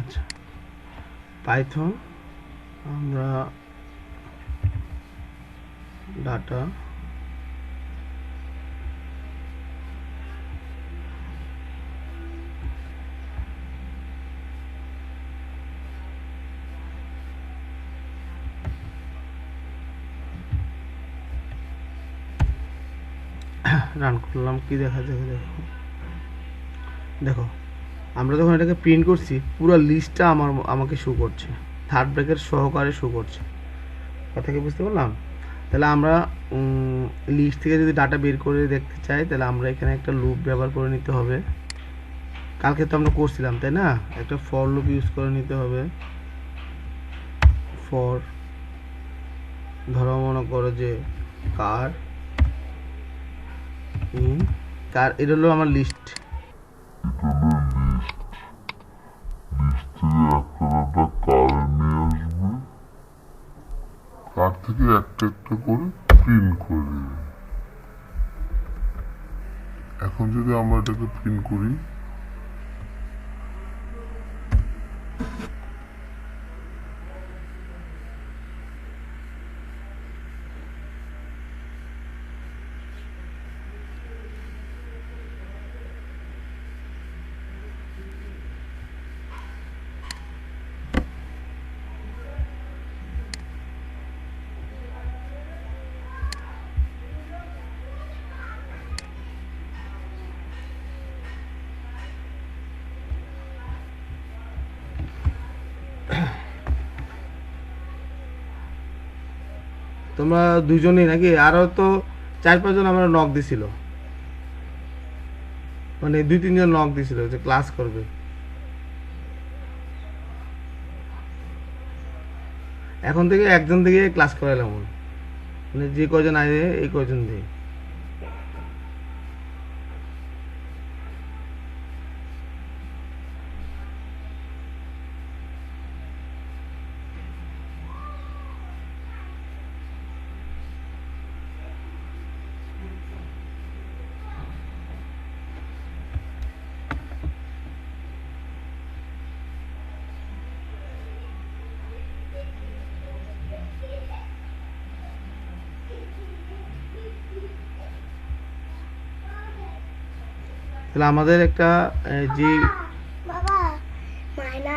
আচ্ছা, পাইথন আমরা data run করলাম, কি দেখা যাবে দেখো। দেখো আমরা যখন এটাকে প্রিন্ট করছি পুরো লিস্টটা আমাকে শো করছে, থার্ড ব্র্যাকেট সহকারে শো করছে। কথা কি বুঝতে পারলাম? তাহলে আমরা লিস্ট থেকে যদি ডাটা বের করে দেখতে চাই তাহলে আমরা এখানে একটা লুপ ব্যবহার করে নিতে হবে। কালকে তো আমরা করছিলাম তাই না, একটা ফর লুপ ইউজ করে নিতে হবে। ফর ধরো মনে করো যে কার কার, এটা হলো আমার লিস্ট। তার থেকে একটা একটা করে প্রিন্ট করে দেবে। এখন যদি আমরা এটাকে প্রিন্ট করি, তোমরা দুজনেই নাকি, আরো তো 4-5 জন আমরা নক দিছিল, মানে 2-3 জন নক দিছিল যে ক্লাস করবে। এখন থেকে একজন থেকে ক্লাস করাইলাম, মানে যে কয়জন আসে এই কয়জন দিয়ে। তাহলে আমাদের একটা যে বাবা মায়না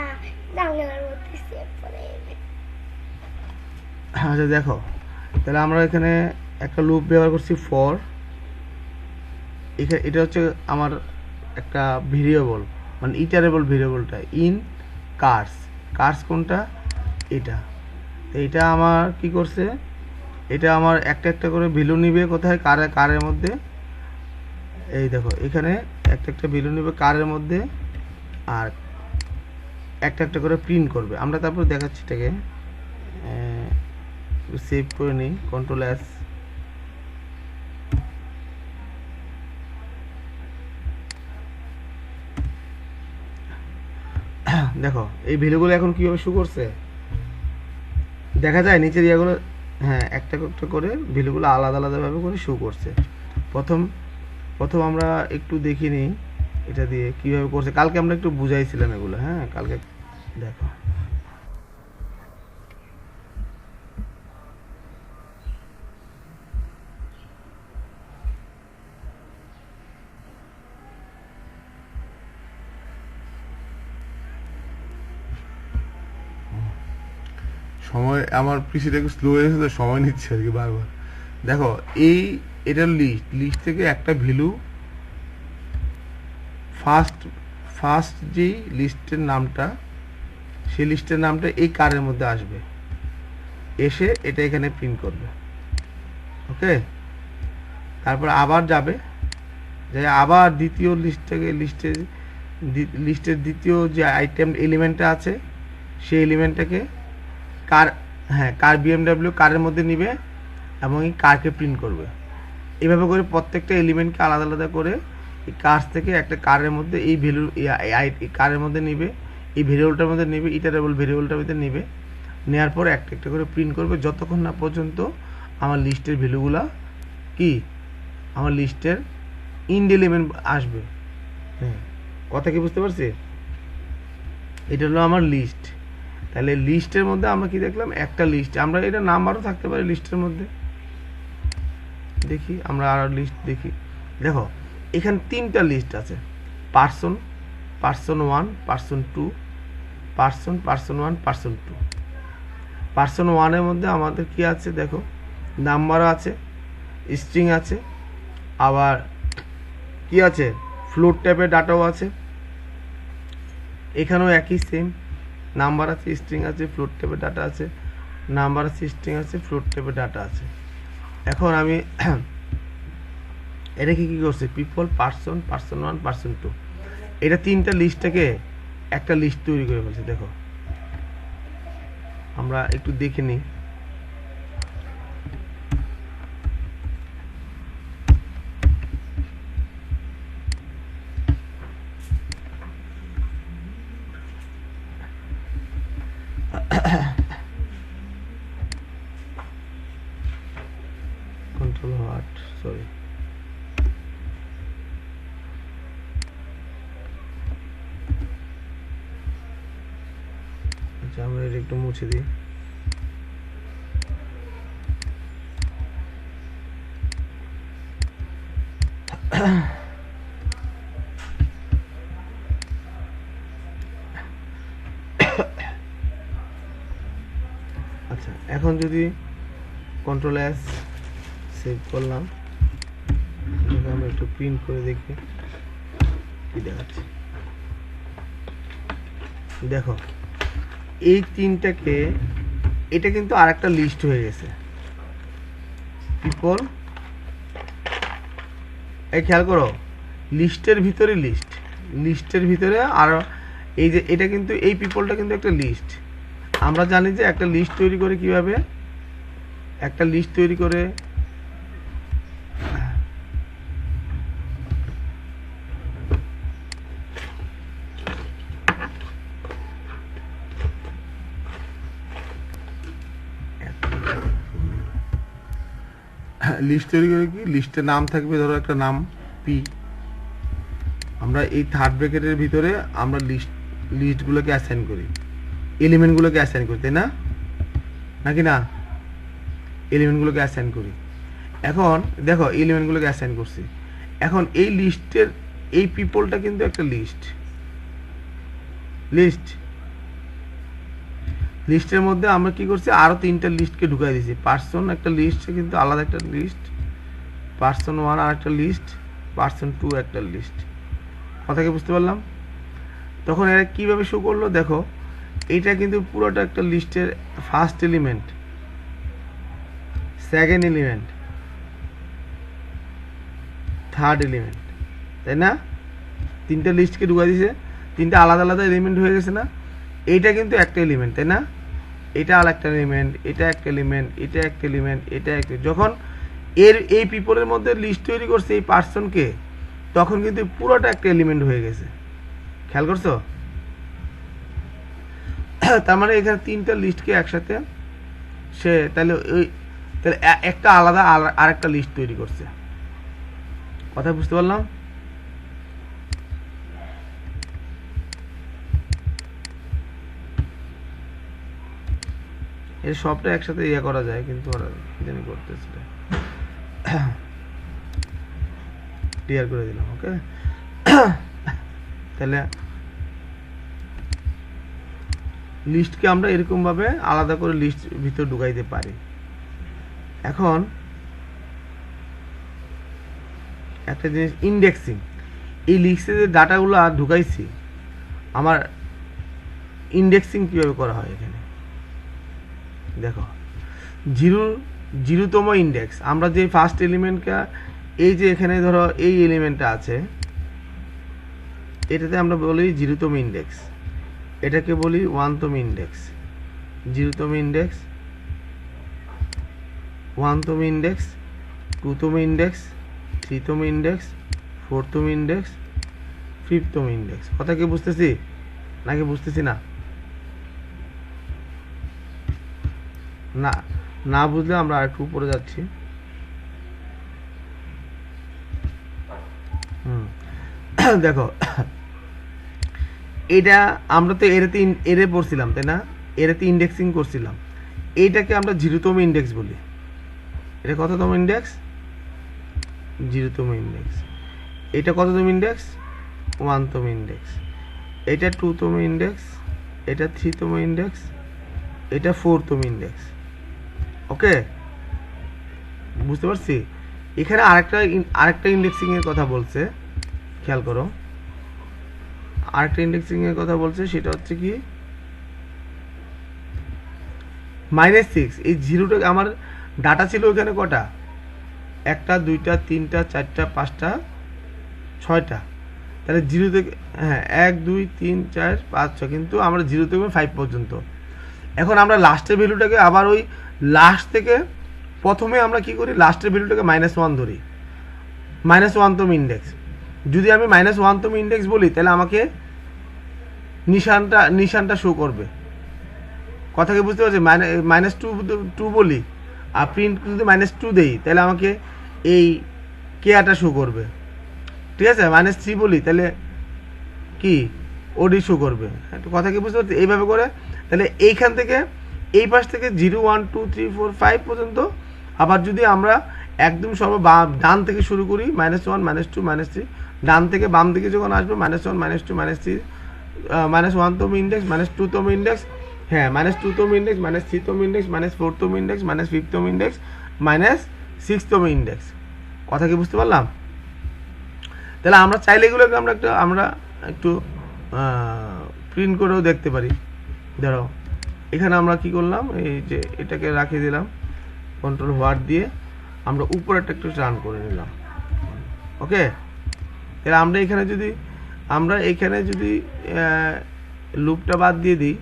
জানলার মধ্যে সেভ করে। আচ্ছা দেখো, তাহলে আমরা এখানে একটা লুপ ব্যবহার করছি ফর। এটা হচ্ছে আমার একটা ভেরিয়েবল, মানে ইটারেবল ভেরিয়েবলটা ইন কার্স। কার্স কোনটা? এটা। তো এটা আমার কি করছে, এটা আমার একটা একটা করে ভ্যালু নিবে কোথায়, কারের মধ্যে। এই দেখো এখানে একটা একটা ভ্যালু নিবে কারের মধ্যে, আর একটা একটা করে প্রিন্ট করবে। আমরা তারপর দেখাচ্ছি এটাকে, সেভ করে নিই, কন্ট্রোল এস। দেখো এই ভ্যালুগুলো এখন কীভাবে শো করছে দেখা যায় নিচের ইয়েগুলো। হ্যাঁ, একটা একটা করে ভ্যালুগুলো আলাদা আলাদাভাবে করে শো করছে। প্রথম প্রথম আমরা একটু দেখি নিই এটা দিয়ে কীভাবে করছে। কালকে আমরা একটু বুঝাইছিলাম এগুলো, হ্যাঁ কালকে। দেখো সময় আমার পিসিটা একটু স্লো হয়ে গেছে তো সময় নিচ্ছে আর কি বারবার। দেখো এটার লিস্ট থেকে একটা ভ্যালু ফার্স্ট যেই লিস্টের নামটা, সেই লিস্টের নামটা এই কারের মধ্যে আসবে, এসে এটা এখানে প্রিন্ট করবে। ওকে, তারপর আবার যাবে, যে আবার দ্বিতীয় লিস্টের দ্বিতীয় যে আইটেম এলিমেন্টটা আছে সেই এলিমেন্টটাকে কার বিএমডাব্লিউ কারের মধ্যে নিবে এবং এই কারকে প্রিন্ট করবে। এভাবে করে প্রত্যেকটা এলিমেন্টকে আলাদা আলাদা করে এই কার্স থেকে একটা কারের মধ্যে এই ভ্যালু কারের মধ্যে নিবে, এই ভেরিয়েবলটার মধ্যে নিবে, ইটারেবল ভেরিয়েবলটার মধ্যে নিবে। নেওয়ার পর একটা একটা করে প্রিন্ট করবে যতক্ষণ না পর্যন্ত আমার লিস্টের ভ্যালুগুলা কি আমার লিস্টের ইন্ড এলিমেন্ট আসবে। হ্যাঁ, কথা কি বুঝতে পারছি? এটা হলো আমার লিস্ট। তাহলে লিস্টের মধ্যে আমরা কি দেখলাম, একটা লিস্ট, আমরা এটা নাম্বারও থাকতে পারে লিস্টের মধ্যে। দেখি আমরা আর লিস্ট দেখি, দেখো এখানে তিনটা লিস্ট আছে, person, person 1, person 2, person 1, person 2। Person 1-এর মধ্যে আমাদের কি আছে দেখো, নাম্বারও আছে, স্ট্রিং আছে, আবার কি আছে, ফ্লোট টাইপের ডাটাও আছে। এখানেও একই সেম, নাম্বার আছে, স্ট্রিং আছে, ফ্লোট টাইপের ডাটা আছে, নাম্বার আছে, স্ট্রিং আছে, ফ্লোট টাইপের ডাটা আছে। এখন আমি এটা কি করছে, পিপল, পার্সন 1, পার্সন 2, এটা তিনটা লিস্টটাকে একটা লিস্ট তৈরি করে ফেলছে। দেখো আমরা একটু দেখে নিই। কন্ট্রোল হোয়াট, সরি, আচ্ছা আমরা এটা একটু মুছে দিই। আচ্ছা এখন যদি কন্ট্রোল এস সেভ করলাম, এটাকে আমরা একটু প্রিন্ট করে দেখি কি দেখাচ্ছে। দেখো এই তিনটাকে, এটা কিন্তু আর একটা লিস্ট হয়ে গেছে, পিপল। এই খেয়াল করো, লিস্টের ভিতরে লিস্ট, লিস্টের ভিতরে আর এই যে এটা কিন্তু, এই পিপলটা কিন্তু একটা লিস্ট। আমরা জানি যে একটা লিস্ট তৈরি করে কিভাবে, একটা লিস্ট তৈরি করে লিস্ট তৈরি করে কি, লিস্টের নাম থাকবে, ধরো একটা নাম পি। আমরা এই থার্ড ব্র্যাকেটের ভিতরে আমরা লিস্টগুলোকে অ্যাসাইন করি, এলিমেন্টগুলোকে অ্যাসাইন করি, তাই না, নাকি না, এলিমেন্টগুলোকে অ্যাসাইন করি। এখন দেখো এলিমেন্টগুলোকে অ্যাসাইন করছি। এখন এই লিস্টের এই পিপলটা কিন্তু একটা লিস্ট, লিস্টের মধ্যে আমরা কি করছি, আরো তিনটা লিস্টকে ঢুকাই দিয়েছি। পার্সন একটা লিস্ট, কিন্তু আলাদা একটা লিস্ট, পার্সন 1 আর একটা লিস্ট, পার্সন 2 একটা লিস্ট। কথা কি বুঝতে পারলাম? তখন এরা কিভাবে শো করলো, দেখো এটা কিন্তু পুরোটা একটা লিস্টের first element, second element, third element, তাই না, তিনটা লিস্টকে ঢুকাই দিয়েছে, তিনটা আলাদা আলাদা এলিমেন্ট হয়ে গেছে না। এইটা কিন্তু একটা এলিমেন্ট, তাই না, এটা আর একটা এলিমেন্ট, এটা একটা এলিমেন্ট, এটা একটা এলিমেন্ট, এটা একটা। যখন এই পিপলের মধ্যে লিস্ট তৈরি করছে এই পার্সনকে, তখন কিন্তু পুরোটা একটা এলিমেন্ট হয়ে গেছে। খেয়াল করছো? তার মানে এখানে তিনটা লিস্টকে একসাথে সে তাহলে একটা আলাদা আর একটা লিস্ট তৈরি করছে। কথা বুঝতে পারলাম? এর সবটা একসাথে ইয়ে করা যায়, কিন্তু ওরা কি জানি করতেছে, ক্লিয়ার করে দিলাম। ওকে, তাহলে লিস্টকে আমরা এরকম ভাবে আলাদা করে লিস্ট ভিতর ঢুকাইতে পারি। এখন একটা জিনিস, ইন্ডেক্সিং, এই লিস্টে যে ডাটাগুলো ঢুকাইছি, আমার ইন্ডেক্সিং কিভাবে করা হয় এখানে দেখো। জিরোতম ইন্ডেক্স, আমরা যে ফার্স্ট এলিমেন্টকে, এই যে এখানে ধরো এই এলিমেন্টটা আছে, এটাতে আমরা বলি জিরোতম ইন্ডেক্স, এটাকে বলি ওয়ানতম ইন্ডেক্স, জিরোতম ইন্ডেক্স, ওয়ানতম ইন্ডেক্স, টুতম ইন্ডেক্স, থ্রিতম ইন্ডেক্স, ফোরতম ইন্ডেক্স, ফিফতম ইন্ডেক্স। কথা কি বুঝতেছি নাকি বুঝতেছি না? না না বুঝলে আমরা আরেকটু উপরে যাচ্ছি। দেখো এটা আমরা তো এরে পড়ছিলাম তাই না, এরাতে ইন্ডেক্সিং করছিলাম। এইটাকে আমরা 0তম ইন্ডেক্স বলি। এটা কততম ইন্ডেক্স? 0তম ইন্ডেক্স। এটা কততম ইন্ডেক্স? 1তম ইন্ডেক্স। এটা 2তম ইন্ডেক্স, এটা 3তম ইন্ডেক্স, এটা 4তম ইন্ডেক্স। ওকে, বুঝতে পারছি? এখানে আরেকটা ইন্ডেক্সিং এর কথা বলছে, খেয়াল করো। আরেকটা ইন্ডেক্সিং এর কথা বলছে, সেটা হচ্ছে কি -6। এই 0টা আমার ডাটা ছিল ওখানে কটা? 1টা 2টা 3টা 4টা 5টা 6টা। তাহলে 0 থেকে, হ্যাঁ 1 2 3 4 5 6, কিন্তু আমরা 0 থেকে 5 পর্যন্ত। এখন আমরা লাস্টের ভ্যালুটাকে আবার ওই লাস্ট থেকে প্রথমে আমরা কি করি, লাস্টের ভ্যালুটাকে -1 ধরি, -1তম ইন্ডেক্স। যদি আমি -1তম ইন্ডেক্স বলি তাহলে আমাকে নিশানটা শো করবে। কথা কি বুঝতে পারছি? -2 বলি আর প্রিন্ট যদি -2 দেই তাহলে আমাকে এই কেয়াটা শো করবে। ঠিক আছে, -3 বলি তাহলে কি ওডি শো করবে। কথা কি বুঝতে পারছি? এইভাবে করে তাহলে এইখান থেকে এই পাশ থেকে 0 1 2 3 4 5 পর্যন্ত। আবার যদি আমরা একদম ডান থেকে শুরু করি, -1 -2 -3, ডান থেকে বাম দিকে যখন আসবে -1 -2 -3, -1তম ইন্ডেক্স, -2তম ইন্ডেক্স, হ্যাঁ -2তম ইন্ডেক্স, -3তম ইন্ডেক্স, -4তম ইন্ডেক্স, -5তম ইন্ডেক্স, -6তম ইন্ডেক্স। কথা কি বুঝতে পারলাম? তাহলে আমরা চাইলে এগুলোকে আমরা একটু প্রিন্ট করেও দেখতে পারি। ধরো এখানে আমরা কি করলাম, এই যে এটাকে রাখিয়ে দিলাম, কন্ট্রোল হোয়াট দিয়ে আমরা উপরেরটা একটু রান করে নিলাম। ওকে, তাহলে আমরা এখানে যদি লুপটা বাদ দিয়ে দিই,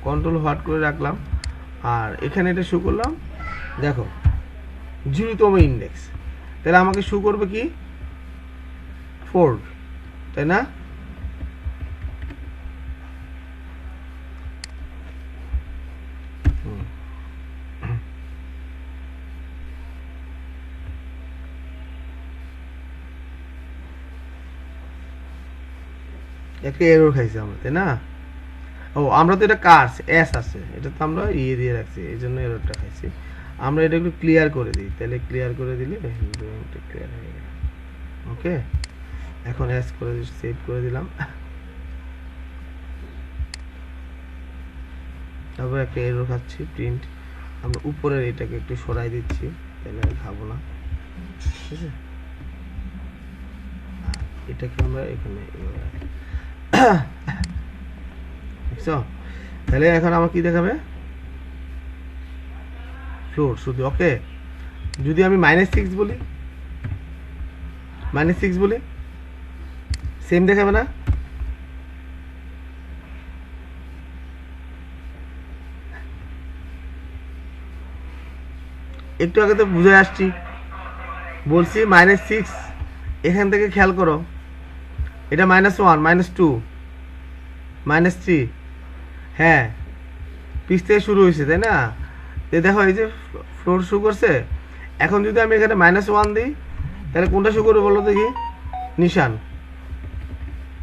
কন্ট্রোল হোয়াট করে রাখলাম, আর এখানে এটা শো করলাম, দেখো 0তম ইন্ডেক্স। তাহলে আমাকে শো করবে কি 4, তাই না? একটা এরর খাইছি আমরা, তাই না? ও, আমরা তো এটা কার্স এস আছে, এটা তো আমরা দিয়ে রাখছি, এই জন্য এররটা খাইছি। আমরা এটা একটু ক্লিয়ার করে দিই, তাহলে ক্লিয়ার করে দিলে ক্লিয়ার হয়ে গেল। ওকে, এখন এস করে সেভ করে দিলাম। তারপর একটা এরর খাচ্ছি, প্রিন্ট। আমরা উপরের এটাকে একটু সরাই দিচ্ছি, তাহলে আর খাবো না। ঠিক আছে, এটাকে আমরা এখানে দেখছো? তাহলে এখন আমার কি দেখাবে? ফ্লোর শুধু। ওকে, যদি আমি -6 বলি, -6 বলি, সেম দেখাবে না? একটু আগে তো বুঝে আসছি, বলছি -6। এখান থেকে খেয়াল করো, এটা -1 -2 -3, হ্যাঁ পিছ থেকে শুরু হয়েছে, তাই না? দেখো এই যে ফ্লোর শো করছে। এখন যদি আমি এখানে -1 দিই তাহলে কোনটা শো করবে বলো দেখি? নিশান,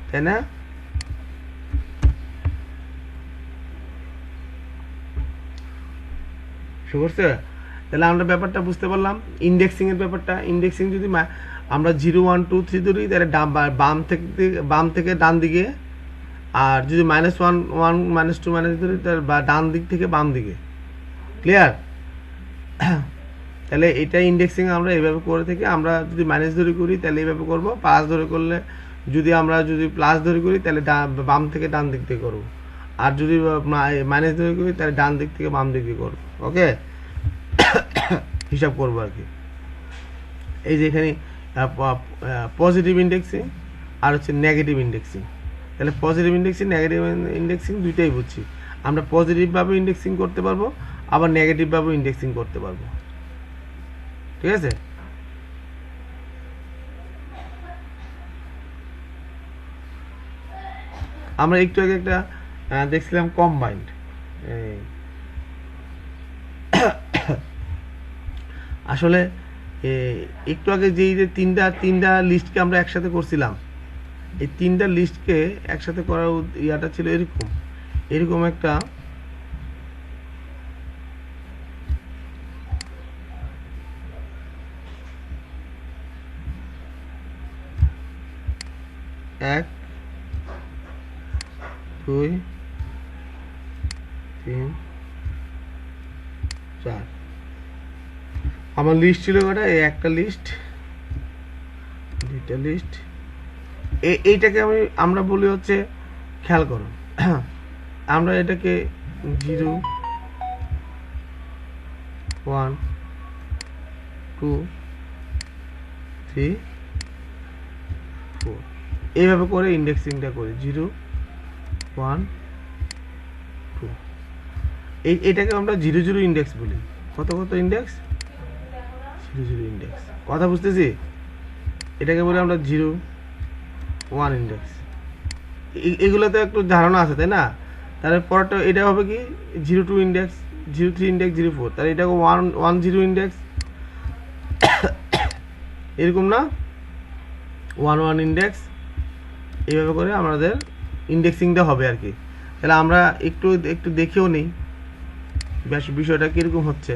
তাই না? শো করছে। তাহলে আমরা ব্যাপারটা বুঝতে পারলাম, ইন্ডেক্সিং এর ব্যাপারটা। ইন্ডেক্সিং যদি আমরা 0 1 2 3 ধরি তাহলে বাম থেকে ডান দিকে, আর যদি -1 1 -2 ধরি তাহলে ডান দিক থেকে বাম দিকে। ক্লিয়ার? তাহলে এটা ইন্ডেক্সিং আমরা এইভাবে করে থেকে, আমরা যদি মাইনাস ধরে করি তাহলে এইভাবে করব, প্লাস ধরে করলে যদি প্লাস ধরে করি তাহলে বাম থেকে ডান দিক থেকে করব, আর যদি মাইনাস ধরে করি তাহলে ডান দিক থেকে বাম দিক দিয়ে করব। ওকে, হিসাব করবো আর কি। এই যে এখানে পজিটিভ ইন্ডেক্সিং আর হচ্ছে নেগেটিভ ইন্ডেক্সিং। তাহলে পজিটিভ ইন্ডেক্সিং নেগেটিভ ইন্ডেক্সিং দুইটাই বুঝছি। আমরা পজিটিভভাবে ইন্ডেক্সিং করতে পারবো, আবার নেগেটিভভাবে ইন্ডেক্সিং করতে পারবো। ঠিক আছে? আমরা একটু আগে একটা দেখছিলাম কম্বাইন্ড। আসলে একটু আগে যে তিনটা লিস্টকে আমরা একসাথে করছিলাম, এই তিনটা লিস্টকে একসাথে করার ইয়াটা ছিল এরকম, এরকম একটা এক, দুই, তিন, চার। আমার লিস্ট ছিল কটা? এই একটা লিস্ট, দুইটা লিস্ট। এইটাকে আমরা বলি হচ্ছে, খেয়াল করো, আমরা এটাকে 0, 1, 2, 3, 4 এইভাবে করে ইন্ডেক্সিংটা করি। 0, 1, 2। এটাকে আমরা 0, 0 ইন্ডেক্স বলি। কত কত ইন্ডেক্স? 0, 0 ইন্ডেক্স। কথা বুঝতেছি? এটাকে বলি আমরা 0, 1 ইন্ডেক্স। এগুলো তো একটু ধারণা আছে, তাই না? তাহলে পরেরটা এটা হবে কি 0, 2 ইন্ডেক্স, 0, 3 ইন্ডেক্স, 0, 4। তাহলে এটাকে 1, 0 ইন্ডেক্স, এরকম না? 1, 1 ইন্ডেক্স। এইভাবে করে আমাদের ইন্ডেক্সিংটা হবে আর কি। তাহলে আমরা একটু দেখেও নেই বিষয়টা কীরকম হচ্ছে।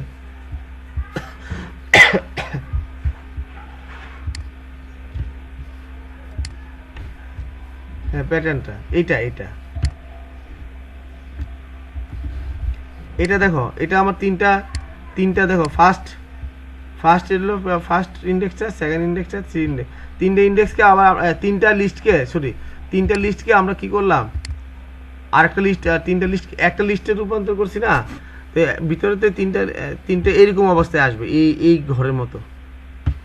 হ্যাঁ, প্যাটার্নটা এটা দেখো, এটা আমার তিনটা দেখো, ফার্স্ট এলো ফার্স্ট ইন্ডেক্সটা, সেকেন্ড ইন্ডেক্সটা, থ্রি ইন্ডেক্স। তিনটে ইন্ডেক্সকে আবার তিনটা লিস্টকে আমরা কি করলাম, আরেকটা লিস্ট, তিনটা লিস্ট একটা লিস্টে রূপান্তর করছি না? তো ভিতরেতে তিনটা এরকম অবস্থায় আসবে, এই ঘরের মতো।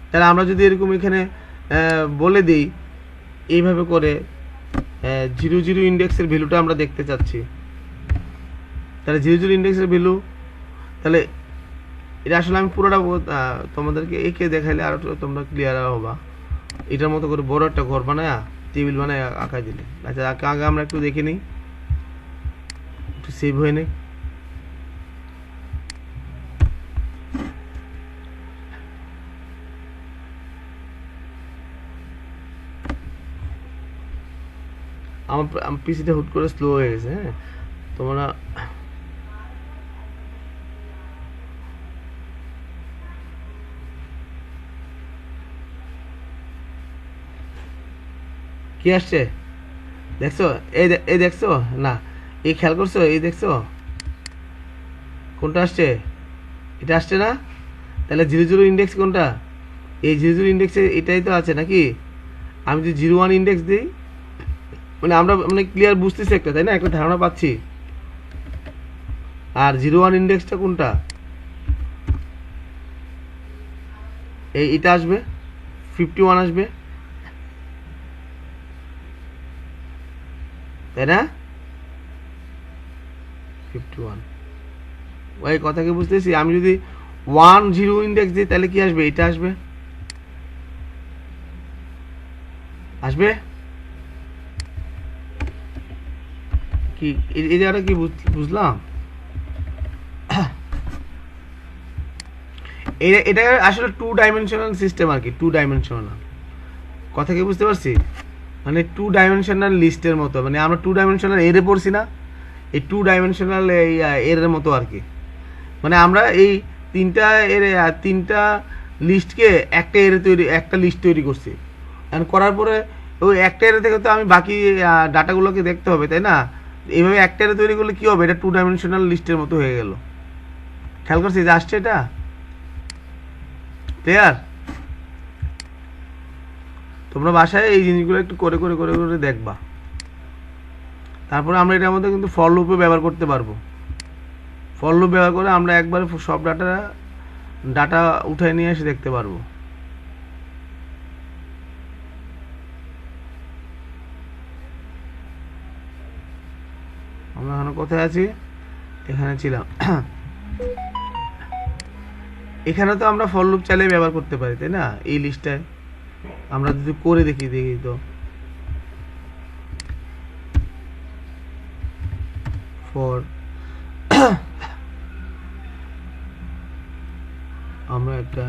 তাহলে আমরা যদি এরকম এখানে বলে দিই এইভাবে করে 0, 0 ইন্ডেক্সের ভ্যালুটা আমরা দেখতে চাচ্ছি, তাহলে 0, 0 ইন্ডেক্সের ভ্যালু, তাহলে এটা আসলে আমি পুরোটা তোমাদেরকে এঁকে দেখাইলে আরো তোমরা ক্লিয়ার হবা। এটার মতো করে বড় একটা ঘর বানায়, টেবিল বানায় আঁকাই দিলে। আচ্ছা, আগে আমরা একটু দেখে নিই, একটু সেভ হয়ে নেই। আমার পিসিটা হুট করে স্লো হয়ে গেছে। হ্যাঁ, তোমরা কি আসছে দেখছো? এই দেখছো না? এই খেয়াল করছো? এই দেখছো কোনটা আসছে? এটা আসছে না? তাহলে 0, 0 ইন্ডেক্স কোনটা? এই 0, 0 ইন্ডেক্সে এটাই তো আছে নাকি? আমি যদি 0, 1 ইন্ডেক্স দিই, মানে আমরা ক্লিয়ার বুঝতেছি একটা, তাই না? একটা ধারণা পাচ্ছি। আর 0, 1 ইন্ডেক্সটা কোনটা? এটা আসবে, 51 আসবে, তাই না? 51। ওই কথা কি বুঝতেছি? আমি যদি 1, 0 ইন্ডেক্স দিই তাহলে কি আসবে? এটা আসবে কি? এই জায়গাটা কি বুঝলাম? এটা আসলে 2 ডাইমেনশনাল সিস্টেম আর কি, 2 ডাইমেনশনাল। কথা কি বুঝতে পারছি? মানে 2 ডাইমেনশনাল লিস্টের মতো, মানে আমরা 2 ডাইমেনশনাল এরে পড়ছি না, এই 2 ডাইমেনশনাল এর মতো আর কি। মানে আমরা এই তিনটা লিস্টকে একটা লিস্ট তৈরি করছি। এখন করার পরে ওই একটা এরে থেকে তো আমি বাকি ডাটাগুলোকে দেখতে হবে, তাই না? এইভাবে একটা এরে তৈরি করলে কি হবে? এটা 2 ডাইমেনশনাল লিস্টের মতো হয়ে গেল। খেয়াল করছি যে আসছে এটা? ক্লিয়ার? তোমরা বাসায় এই জিনিসগুলো একটু করে করে করে করে দেখবা। তারপরে আমরা এটার মধ্যে কিন্তু ফর লুপও ব্যবহার করতে পারবো। ফর লুপ ব্যবহার করে আমরা একবারে সব ডাটা উঠায় নিয়ে এসে দেখতে পারবো। আমরা এখন কোথায় আছি? এখানে ছিলাম। এখানে তো আমরা ফর লুপ চালিয়ে ব্যবহার করতে পারি, তাই না? এই লিস্টটায় আমরা যদি করে দেখি তো ফর আমরা একটা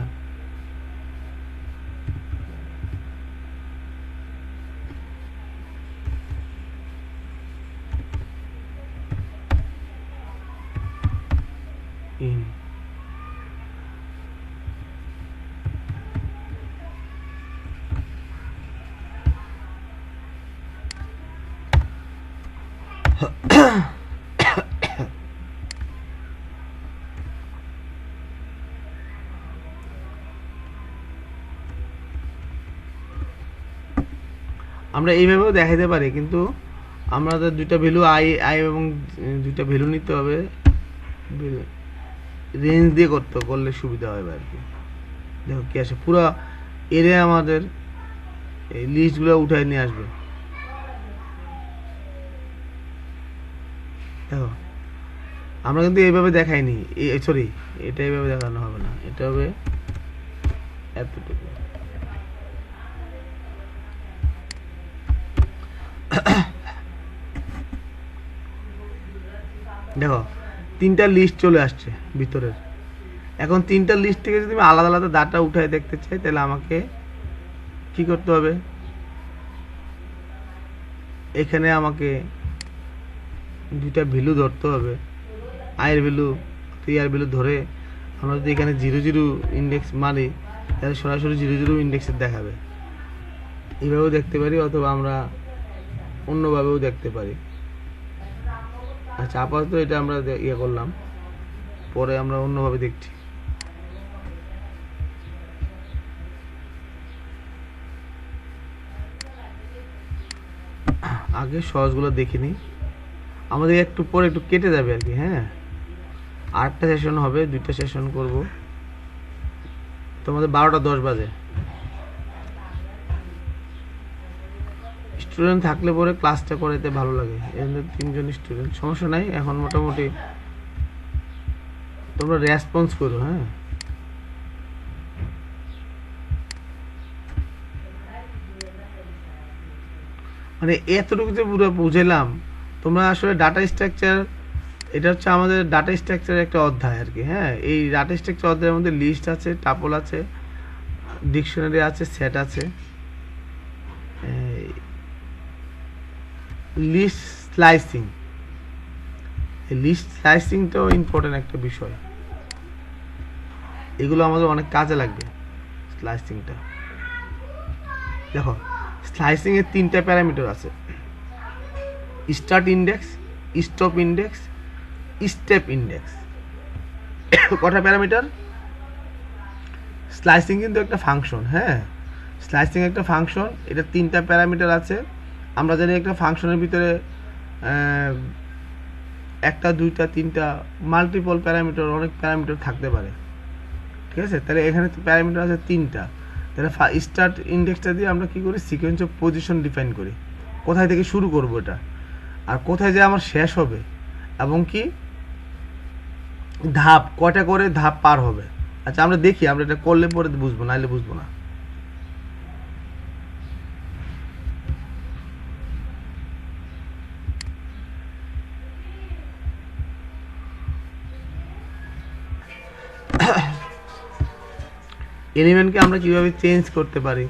ইন। আমরা এইভাবেও দেখাতে পারি, কিন্তু আমাদের দুইটা ভ্যালু আই আই এবং দুইটা ভ্যালু নিতে হবে, রেঞ্জ দিয়ে করলে সুবিধা হবে আর কি। দেখো কি আসে, পুরো এরিয়া আমাদের এই লিস্টগুলো উঠায় নিয়ে আসবে। দেখো আমরা কিন্তু এইভাবে দেখাইনি, সরি এটা এইভাবে দেখানো হবে না, এটা হবে এতটুকু। দেখো তিনটা লিস্ট চলে আসছে ভিতরের। এখন তিনটা লিস্ট থেকে যদি আমি আলাদা আলাদা ডাটা উঠায় দেখতে চাই, তাহলে আমাকে কি করতে হবে, এখানে আমাকে দুইটা ভ্যালু ধরতে হবে, আয়ের ভ্যালু, ইয়ার ভ্যালু ধরে আমরা যদি এখানে 0 ইন্ডেক্স মারি, তাহলে সরাসরি 0 ইন্ডেক্সের দেখাবে। এইভাবেও দেখতে পারি, অথবা আমরা অন্যভাবেও দেখতে পারি। আচ্ছা, আপাতত এটা আমরা ইয়ে করলাম, পরে আমরা অন্যভাবে দেখছি। আগে সহজগুলো দেখিনি, আমাদের একটু পরে একটু কেটে যাবে আর কি। হ্যাঁ, আরেকটা সেশন হবে, 2টা সেশন করব, তোমাদের 12টা 10 বাজে। স্টুডেন্ট থাকলে পরে ক্লাসটা করাইতে ভালো লাগে। এর 3জন স্টুডেন্ট, সমস্যা নাই। এখন মোটামুটি তোমরা রেসপন্স করো। হ্যাঁ, মানে এতটুকু যে পুরো বুঝাইলাম, তোমরা আসলে ডাটা স্ট্রাকচার, এটা হচ্ছে আমাদের ডাটা স্ট্রাকচারের একটা অধ্যায় আর কি। হ্যাঁ, এই ডাটা স্ট্রাকচার অধ্যায়ের মধ্যে লিস্ট আছে, টাপল আছে, ডিকশনারি আছে, সেট আছে, লিস্ট স্লাইসিং। এই লিস্ট স্লাইসিংটাও ইম্পর্টেন্ট একটা বিষয়, এগুলো আমাদের অনেক কাজে লাগবে। স্লাইসিংটা দেখো, স্লাইসিং এর 3টা প্যারামিটার আছে, start index, stop index, step index. কটা প্যারামিটার? স্লাইসিং কিন্তু একটা ফাংশন। হ্যাঁ, স্লাইসিং একটা ফাংশন, এটা 3টা প্যারামিটার আছে। আমরা জানি একটা ফাংশনের ভিতরে 1টা 2টা 3টা মাল্টিপল প্যারামিটার, অনেক প্যারামিটার থাকতে পারে। ঠিক আছে, তাহলে এখানে প্যারামিটার আছে 3টা। তাহলে স্টার্ট ইন্ডেক্সটা দিয়ে আমরা কি করি, সিকোয়েন্স অফ পজিশন ডিফাইন করি, কোথায় থেকে শুরু করব এটা, আর কোথায় যে আমার শেষ হবে, এবং কি ধাপ কয়টা করে ধাপ পার হবে। আচ্ছা, আমরা দেখি, আমরা এটা করলে পরে বুঝবো, নাইলে বুঝবো না। এলিমেন্টকে আমরা কিভাবে চেঞ্জ করতে পারি,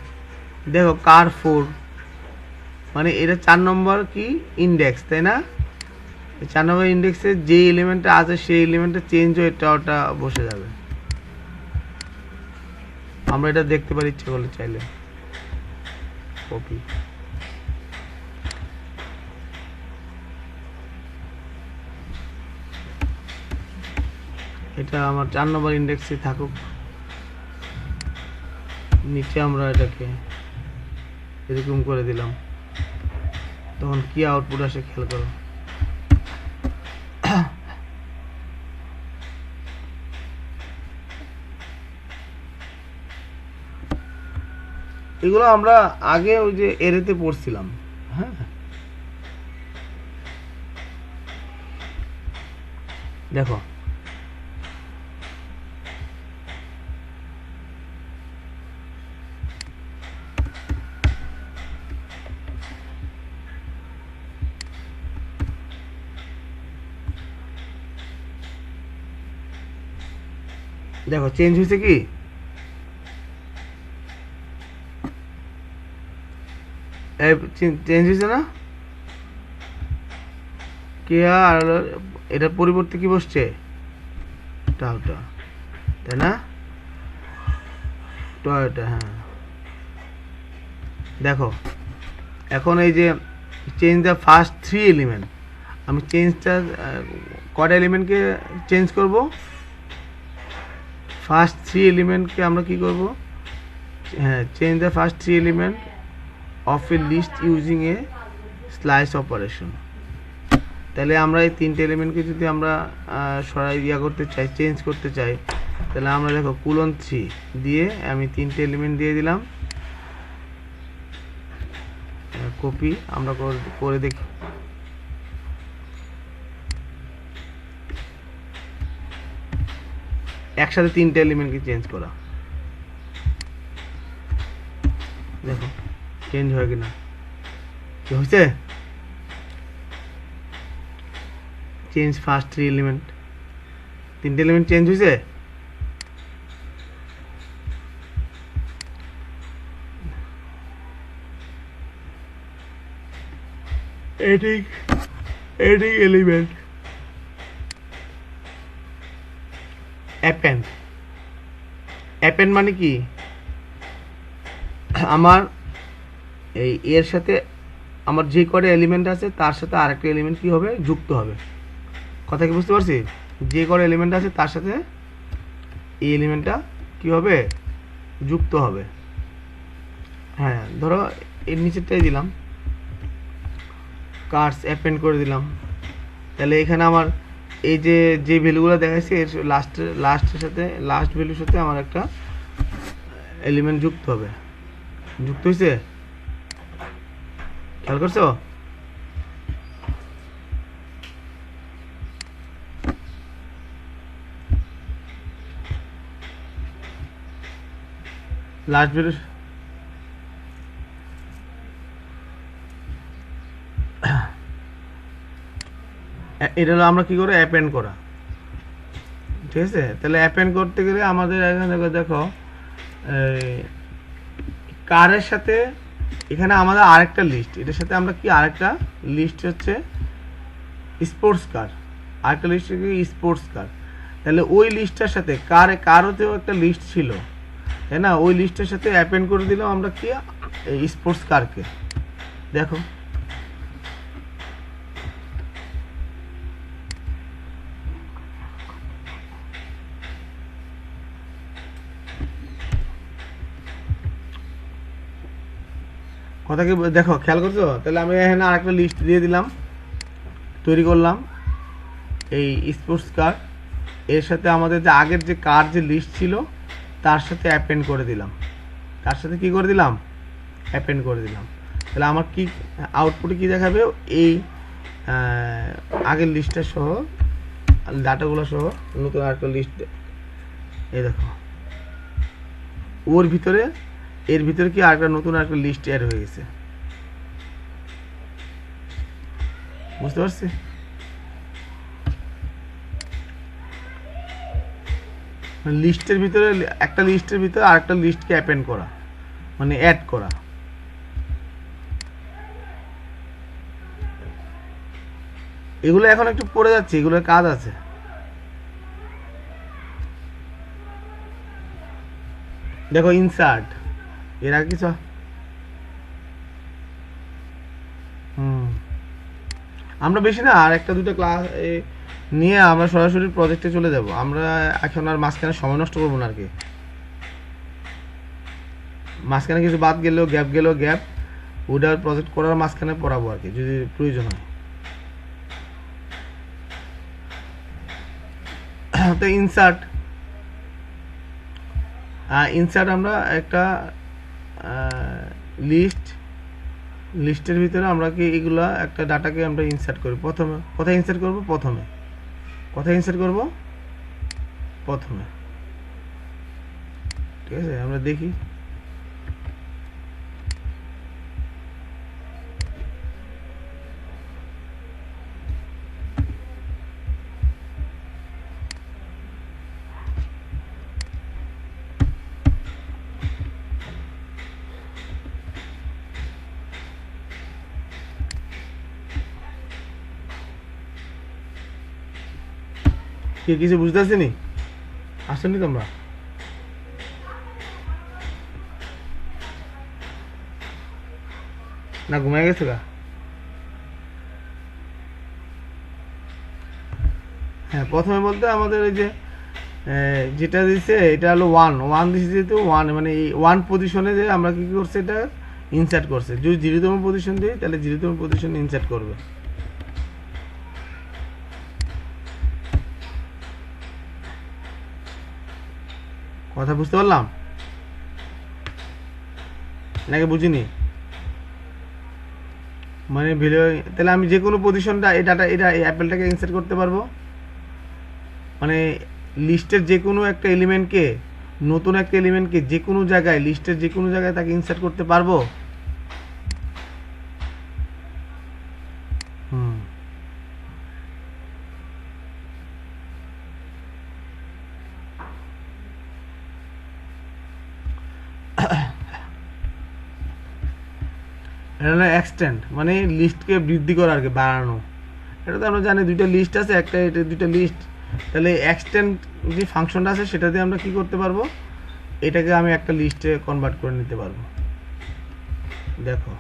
দেখো কার 4 মানে এটা 4 নম্বর কি ইন্ডেক্স, তাই না? 4 নম্বর ইন্ডেক্সে যে এলিমেন্টটা আছে সেই এলিমেন্টটা চেঞ্জ হয়ে এটা বসে যাবে। আমরা এটা দেখতে পারি ইচ্ছে করলে, চাইলে কপি। এটা আমার 4 নম্বর ইন্ডেক্সে থাকুক, নিচে আমরা এটাকে এরকম করে দিলাম, তখন কি আউটপুট আসে খেয়াল করো। এগুলো আমরা আগে ওই যে এরেতে পড়ছিলাম। হ্যাঁ, দেখো দেখো চেঞ্জ হয়েছে কি, চেঞ্জ হয়েছে না? কে আর এটার পরিবর্তে কি বসছে, টাউটা, তাই না? টয়োটা, হ্যাঁ। দেখো এখন এই যে চেঞ্জ দ্য ফার্স্ট 3 এলিমেন্ট, আমি চেঞ্জটা কটা এলিমেন্টকে চেঞ্জ করব? ফার্স্ট 3 এলিমেন্টকে আমরা কি করব? হ্যাঁ, change the first 3 element of a list using a slice operation. তাহলে আমরা এই 3টে এলিমেন্টকে যদি আমরা সরাই করতে চাই, চেঞ্জ করতে চাই, তাহলে আমরা দেখো কুলন 3 দিয়ে আমি 3টে এলিমেন্ট দিয়ে দিলাম, কপি আমরা করে দেখি। একসাথে 3টে এলিমেন্টকে চেঞ্জ করা, দেখো চেঞ্জ হয় কিনা, কি হয়েছে? চেঞ্জ ফার্স্ট 3 এলিমেন্ট, 3টে এলিমেন্ট চেঞ্জ হয়েছে। এটি এলিমেন্ট অ্যাপেন্ড। অ্যাপেন্ড মানে কি? আমার এর সাথে আমার যে কটা এলিমেন্ট আছে তার সাথে আরেকটা এলিমেন্ট কি হবে? যুক্ত হবে। কথা কি বুঝতে পারছি? যে কটা এলিমেন্ট আছে তার সাথে এই এলিমেন্টটা কি হবে? যুক্ত হবে। হ্যাঁ, ধরো এর নিচেরটাই দিলাম, কার্ডস অ্যাপেন্ড করে দিলাম। তাহলে এখানে আমার এই যে ভ্যালুগুলো দেখাচ্ছে এর লাস্টের সাথে, লাস্ট ভ্যালুর সাথে আমার একটা এলিমেন্ট যুক্ত হবে। যুক্ত হয়েছে? খেয়াল করছো? লাস্ট ভ্যালু এটা হলো আমরা কি করে অ্যাপেন্ড করা, ঠিক আছে? তাহলে অ্যাপেন্ড করতে গেলে আমাদের এখানে দেখো কারের সাথে এখানে আমাদের আরেকটা লিস্ট, এটার সাথে আমরা কি আরেকটা লিস্ট হচ্ছে স্পোর্টস কার, আরেকটা লিস্ট কি স্পোর্টস কার। তাহলে ওই লিস্টটার সাথে কারোতেও একটা লিস্ট ছিল, তাই না? ওই লিস্টের সাথে অ্যাপেন্ড করে দিলাম আমরা কি স্পোর্টস কারকে। দেখো কথা কি, দেখো খেয়াল করছো? তাহলে আমি এখানে আরেকটা লিস্ট দিয়ে দিলাম, তৈরি করলাম এই স্পোর্টস কার, এর সাথে আমাদের যে আগের যে কার যে লিস্ট ছিল তার সাথে অ্যাপেন্ড করে দিলাম। তার সাথে কি করে দিলাম? অ্যাপেন্ড করে দিলাম। তাহলে আমার কি আউটপুটে কি দেখাবে? এই আগের লিস্টটা সহ, ডাটাগুলো সহ নতুন আরেকটা লিস্ট। এই দেখো ওর ভিতরে, এর ভিতরে কি আরেকটা নতুন আরেকটা লিস্ট অ্যাড হয়ে গেছে। বুঝতে পারছি? লিস্টের ভিতরে, একটা লিস্টের ভিতরে আরেকটা লিস্টকে অ্যাপেন্ড করা মানে অ্যাড করা। এগুলো এখন একটু পড়ে যাচ্ছে, এগুলোর কাজ আছে। দেখো ইনসার্ট, এর আগে কিছু আমরা বেশি না, আর একটা দুটো ক্লাস নিয়ে আমরা সরাসরি প্রজেক্টে চলে যাব। আমরা এখন আর মাঝখানে সময় নষ্ট করবো না আর কি। মাঝখানে কিছু বাদ গেলেও গ্যাপ ওটা প্রজেক্ট করার মাঝখানে পড়াবো আর কি, যদি প্রয়োজন হয়। তো ইনসার্ট আমরা একটা লিস্টের ভিতরে আমরা কি এগুলা একটা ডাটাকে আমরা ইনসার্ট করি। প্রথমে কোথায় ইনসার্ট করব? প্রথমে, ঠিক আছে? আমরা দেখি কি কিছু বুঝতে পারছি নি? আসেনি তোমরা? না ঘুমায় গেছো গা? হ্যাঁ, প্রথমে বলতে আমাদের ওই যে যেটা দিচ্ছে এটা হলো ওয়ান দিচ্ছে, যেহেতু ওয়ান মানে এই ওয়ান পজিশনে যে আমরা কি করছি এটা ইনসার্ট করছে। যদি 0তম পজিশন দিই তাহলে 0তম পজিশন ইনসার্ট করবে। কথা বুঝতে পারলাম নাকি বুঝিনি? মানে ভিডিও তাহলে আমি যে কোনো পজিশনটা এই ডাটা এটা এই অ্যাপেলটাকে ইনসার্ট করতে পারবো, মানে লিস্টের যে কোনো একটা এলিমেন্টকে, নতুন একটা এলিমেন্টকে যে কোনো জায়গায়, লিস্টের যে কোনো জায়গায় তাকে ইনসার্ট করতে পারবো। হুম, এটা হলো এক্সটেন্ড, মানে লিস্টকে বৃদ্ধি করা আর কি, বাড়ানো। এটা তো আমরা জানি দুইটা লিস্ট আছে, একটা এটা দুইটা লিস্ট, তাহলে এক্সটেন্ড যে ফাংশনটা আছে সেটা দিয়ে আমরা কি করতে পারবো, এটাকে আমি একটা লিস্টে কনভার্ট করে নিতে পারবো। দেখো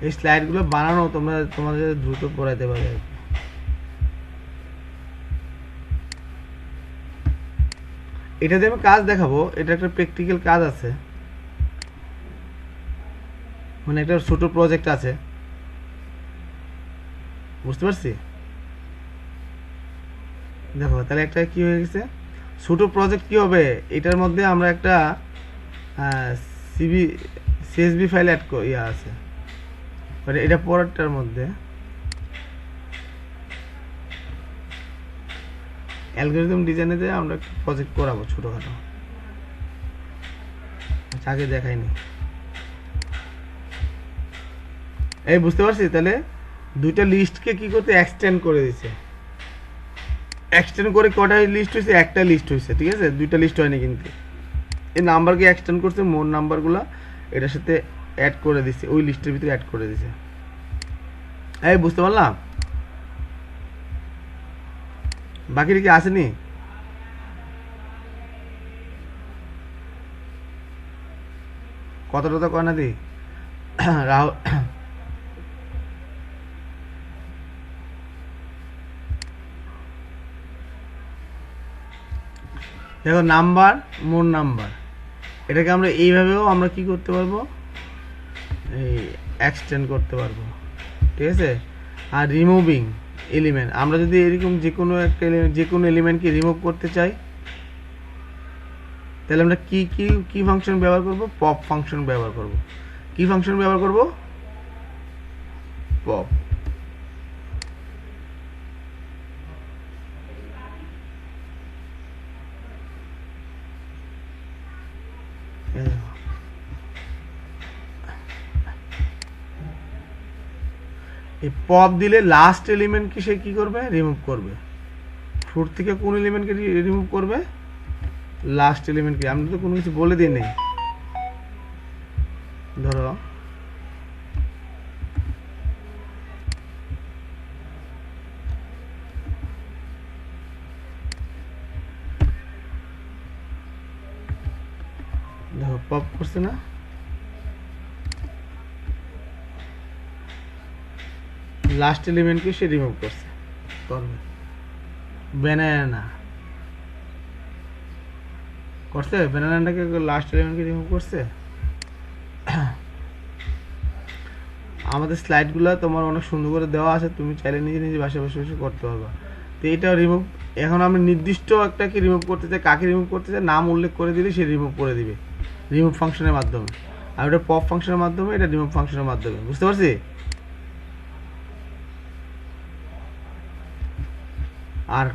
এই স্লাইডগুলো বানানো তোমরা তোমাদের দ্রুত পড়াইতে পারবে। এটাতে আমি কাজ দেখাবো, এটা একটা প্র্যাকটিক্যাল কাজ আছে, মানে একটা ছোট প্রজেক্ট আছে, বুঝতে পারছি? দেখো তাহলে একটা কি হয়ে গেছে, ছোট প্রজেক্ট কি হবে, এটার মধ্যে আমরা একটা সিবি সিএসবি ফাইল অ্যাড ইয়া আছে, মানে এটা পরেরটার মধ্যে অ্যালগরিদম ডিজাইনে যে আমরা একটা প্রজেক্ট করাবো ছোটখাটো। আচ্ছা, আগে দেখাইনি। এই বুঝতে পারছি, তাহলে দুইটা লিস্টকে কি করতে এক্সটেন্ড করে দিছে। এক্সটেন্ড করে কটা লিস্ট হয়েছে, একটা লিস্ট হয়েছে, ঠিক আছে, দুইটা লিস্ট হয়নি কিন্তু। এই নাম্বারকে এক্সটেন্ড করছে, মোর নাম্বারগুলো এটার সাথে অ্যাড করে দিছে, ওই লিস্টের ভিতরে অ্যাড করে দিছে। এই বুঝতে পারলাম? বাকিটা কি আসেনি? কতটা তো কয় না দি রাহুল। দেখো নাম্বার, মোর নাম্বার, এটাকে আমরা এইভাবেও আমরা কি করতে পারবো, এই এক্সটেন্ড করতে পারবো, ঠিক আছে। আর রিমুভিং এলিমেন্ট, আমরা যদি এরকম যে কোনো একটা যে কোনো এলিমেন্টকে রিমুভ করতে চাই তাহলে আমরা কি কি কি ফাংশন ব্যবহার করব, পপ ফাংশন ব্যবহার করব। কি ফাংশন ব্যবহার করব, পপ। এই পপ দিলে লাস্ট এলিমেন্টকে সে কি করবে, রিমুভ করবে। ফ্রুট থেকে কোন এলিমেন্টকে রিমুভ করবে, লাস্ট এলিমেন্টকে। আমি তো কোনো কিছু বলে দিই নেই। ধরো দেখো পপ করছে না, লাস্ট এলিমেন্টকে সে রিমুভ করছে, করবে। ব্যানানা করছে, ব্যানানাটাকে লাস্ট এলিমেন্টকে রিমুভ করছে। আমাদের স্লাইডগুলো তোমার অনেক সুন্দর করে দেওয়া আছে, তুমি চাইলে নিজে নিজে বাসায় বসে বসে করতে পারবা। তো এটা রিমুভ, এখন আমি নির্দিষ্ট একটাকে রিমুভ করতে চাই, কাকে রিমুভ করতে চাই নাম উল্লেখ করে দিলে সে রিমুভ করে দিবে রিমুভ ফাংশনের মাধ্যমে। আর ওটা পপ ফাংশনের মাধ্যমে, এটা রিমুভ ফাংশনের মাধ্যমে, বুঝতে পারছি? আর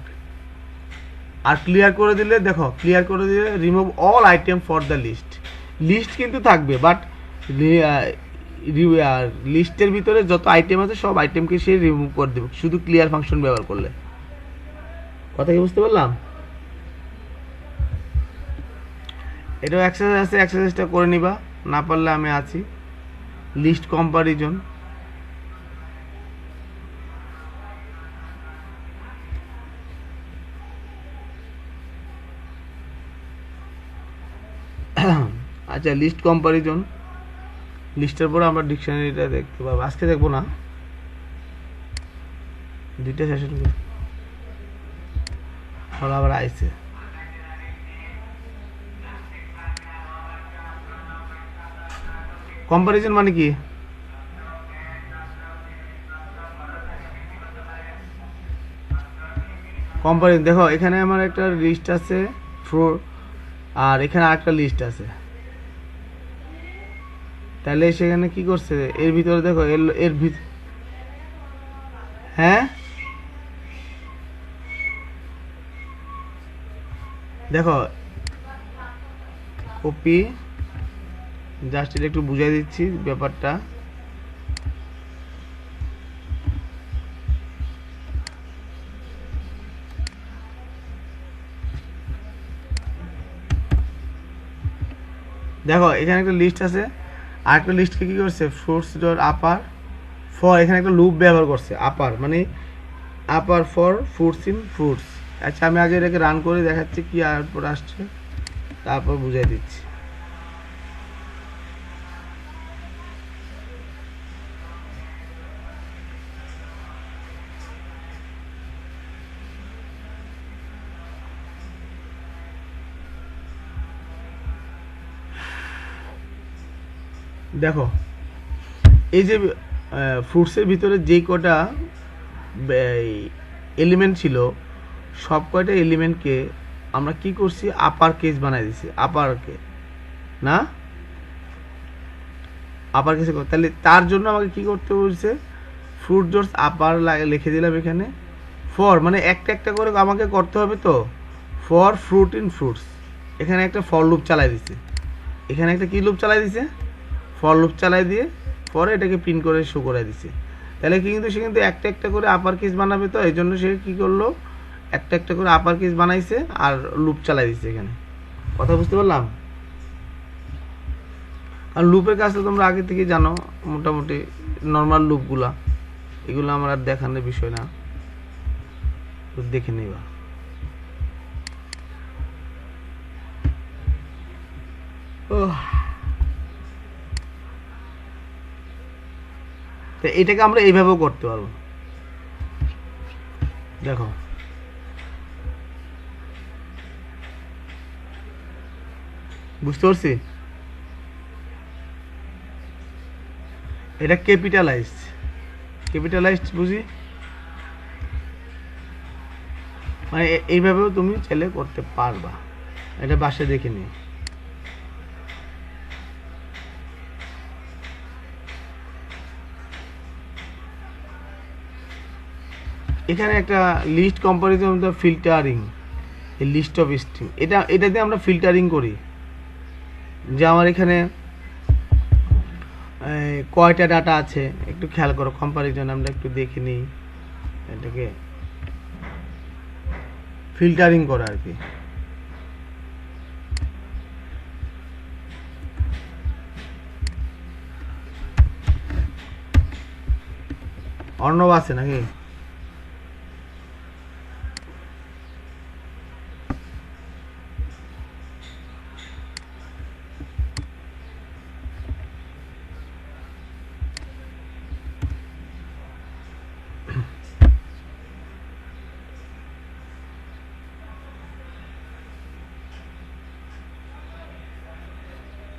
আর ক্লিয়ার করে দিলে, দেখো ক্লিয়ার করে দিলে remove all item for the list. List কিন্তু থাকবে, বাট লিস্টের ভিতরে যত আইটেম আছে সব আইটেমকে সে রিমুভ করে দেবে শুধু ক্লিয়ার ফাংশন ব্যবহার করলে। কথা কি বুঝতে পারলাম? এটাও এক্সারসাইজ আছে, এক্সারসাইজটা করে নিবা, না পারলে আমি আছি, লিস্ট কম্পারিজন, আচ্ছা লিস্ট কম্পারিজন, লিস্টের পরে আমরা ডিকশনারিটা দেখতে পাবো, আজকে দেখবো না, দুইটা সেশন হলো আবার আইছে। কম্পারিজন মানে কি? কম্পারিজন দেখো এখানে আমার একটা লিস্ট আছে ফ্লোর, আর এখানে আরেকটা লিস্ট আছে, তাহলে সেখানে কি করছে এর ভিতরে দেখো এর ভিতর, হ্যাঁ দেখো কপি, জাস্ট এটা একটু বুঝাই দিচ্ছি ব্যাপারটা। দেখো এখানে একটা লিস্ট আছে, আর একটা লিস্টকে কি করছে ফ্রুটস ডট আপার ফর, এখানে একটা লুপ ব্যবহার করছে, আপার মানে আপার ফর ফ্রুটস ইন ফ্রুটস। আচ্ছা আমি আগে এটাকে রান করে দেখাচ্ছি কি আউটপুট আসছে, তারপর বুঝাই দিচ্ছি। দেখো এই যে ফ্রুটসের ভিতরে যে কটা এলিমেন্ট ছিল, সব কয়টা এলিমেন্টকে আমরা কি করছি আপার কেস বানাই দিছি, আপারকে না আপার কেসে, তাহলে তার জন্য আমাকে কি করতে বলছে ফ্রুট জোর্স আপার লিখে দিলাম এখানে, ফর মানে একটা একটা করে আমাকে করতে হবে, তো ফর ফ্রুট ইন ফ্রুটস, এখানে একটা ফর লুপ চালাই দিছে, এখানে একটা কি লুপ চালাই দিছে ফর লুপ চালাই দিয়ে পরে এটাকে প্রিন্ট করে শো করে দিছে। তাহলে কি কিন্তু সে কিন্তু একটা একটা করে আপার কেস বানাবে, তো এই জন্য সে কি করলো একটা একটা করে আপার কেস বানাইছে আর লুপ চালাই দিছে এখানে। কথা বুঝতে পারলাম? আর লুপের কাজটা তোমরা আগে থেকে জানো মোটামুটি, নর্মাল লুপগুলা, এগুলো আমার আর দেখানোর বিষয় না, তো দেখে নিবা। তো এটাকে আমরা এইভাবেও করতে পারবো। দেখো বুঝতে পারছি, এটা ক্যাপিটালাইজড বুঝি, মানে এইভাবেও তুমি চাইলে করতে পারবা, এটা বাসায় দেখে নিও। এখানে একটা লিস্ট কম্পারিজন অফ ফিল্টারিং, এই লিস্ট অফ স্ট্রিং, এটাতে আমরা ফিল্টারিং করি, যে আমার এখানে কয়টা ডাটা আছে একটু খেয়াল করো, কম্পারিজন আমরা একটু দেখে নিই, এটাকে ফিল্টারিং করা আর কি। অর্ণব আছে নাকি?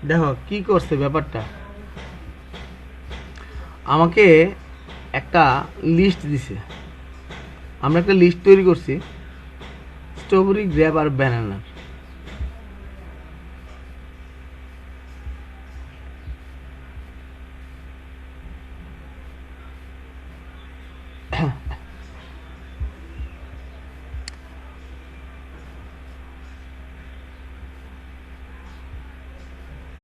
দেখো কি করছে ব্যাপারটা, আমাকে একটা লিস্ট দিছে, আমরা একটা লিস্ট তৈরি করছি স্ট্রবেরি, গ্রেপ আর ব্যানানার,